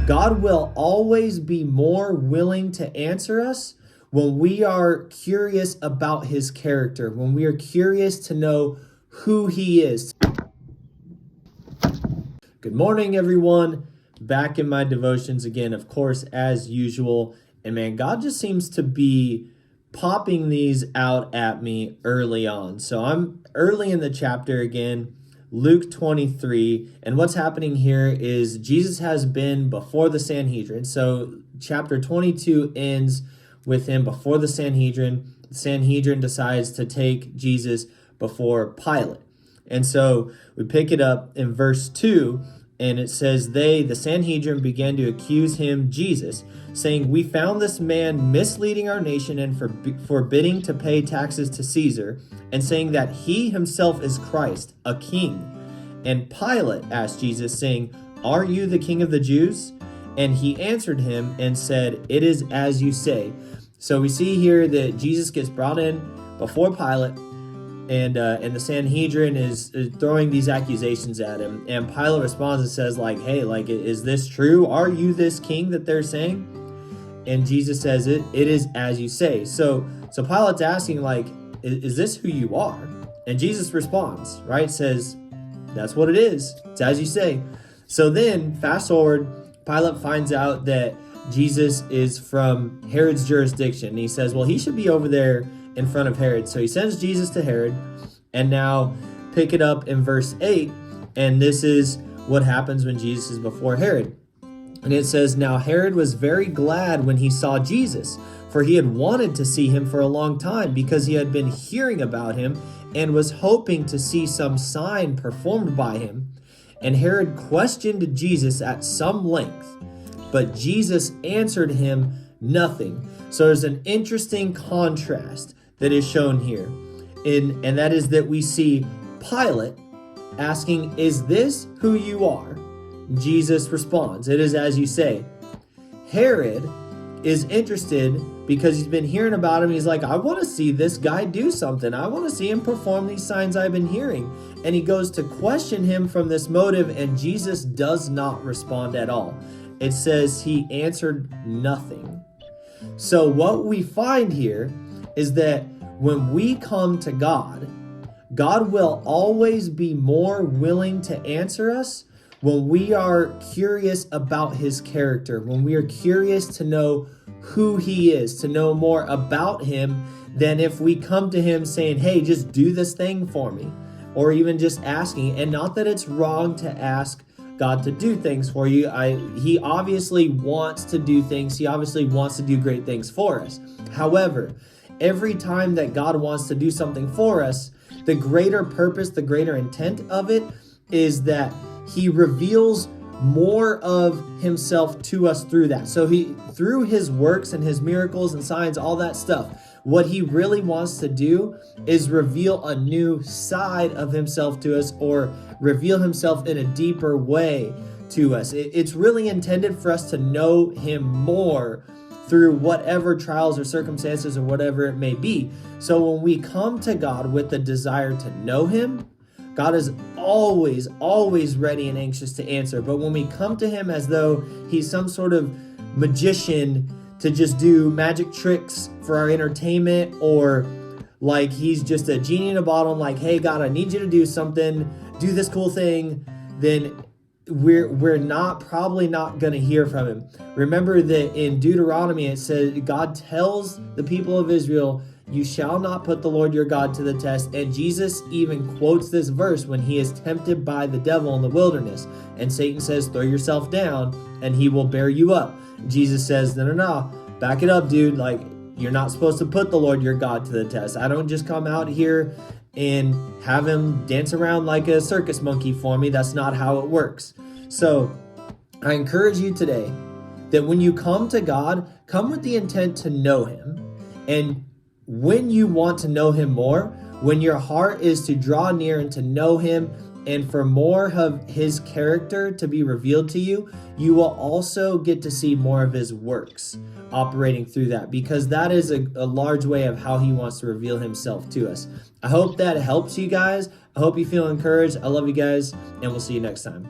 God will always be more willing to answer us when we are curious about his character, when we are curious to know who he is. Good morning, everyone. Back in my devotions again, of course, as usual. And man, God just seems to be popping these out at me early on. So I'm early in the chapter again, Luke 23. And what's happening here is Jesus has been before the Sanhedrin. So chapter 22 ends with him before the Sanhedrin. The Sanhedrin decides to take Jesus before Pilate. And so we pick it up in verse 2, and it says, the Sanhedrin, began to accuse him, Jesus, saying, "We found this man misleading our nation and forbidding to pay taxes to Caesar, and saying that he himself is Christ, a king." And Pilate asked Jesus, saying, "Are you the king of the Jews?" And he answered him and said, "It is as you say." So we see here that Jesus gets brought in before Pilate, and the Sanhedrin is throwing these accusations at him. And Pilate responds and says, "Hey, is this true? Are you this king that they're saying?" And Jesus says, it is as you say. So Pilate's asking, is this who you are? And Jesus responds, right? Says, "That's what it is. It's as you say." So then, fast forward, Pilate finds out that Jesus is from Herod's jurisdiction. And he says, well, he should be over there in front of Herod. So he sends Jesus to Herod. And now pick it up in verse 8. And this is what happens when Jesus is before Herod. And it says, "Now Herod was very glad when he saw Jesus, for he had wanted to see him for a long time, because he had been hearing about him and was hoping to see some sign performed by him. And Herod questioned Jesus at some length, but Jesus answered him nothing." So there's an interesting contrast that is shown here. And that is that we see Pilate asking, "Is this who you are?" Jesus responds, "It is as you say." Herod is interested because he's been hearing about him. He's like, "I want to see this guy do something. I want to see him perform these signs I've been hearing." And he goes to question him from this motive, and Jesus does not respond at all. It says he answered nothing. So what we find here is that when we come to God, God will always be more willing to answer us when we are curious about his character, when we are curious to know who he is, to know more about him, than if we come to him saying, "Hey, just do this thing for me," or even just asking. And not that it's wrong to ask God to do things for you. He obviously wants to do things. He obviously wants to do great things for us. However, every time that God wants to do something for us, the greater purpose, the greater intent of it is that he reveals more of himself to us through that. So through his works and his miracles and signs, all that stuff, what he really wants to do is reveal a new side of himself to us, or reveal himself in a deeper way to us. It's really intended for us to know him more through whatever trials or circumstances or whatever it may be. So when we come to God with the desire to know him, God is always ready and anxious to answer. But when we come to him as though he's some sort of magician to just do magic tricks for our entertainment, or like he's just a genie in a bottle, and "Hey God, I need you to do something, do this cool thing," then we're probably not going to hear from him. Remember that in Deuteronomy it says, God tells the people of Israel, "You shall not put the Lord your God to the test." And Jesus even quotes this verse when he is tempted by the devil in the wilderness. And Satan says, "Throw yourself down and he will bear you up." Jesus says, no, back it up, dude. You're not supposed to put the Lord your God to the test. I don't just come out here and have him dance around like a circus monkey for me. That's not how it works. So I encourage you today that when you come to God, come with the intent to know him. And when you want to know him more, when your heart is to draw near and to know him, and for more of his character to be revealed to you, you will also get to see more of his works operating through that, because that is a large way of how he wants to reveal himself to us. I hope that helps you guys. I hope you feel encouraged. I love you guys, and we'll see you next time.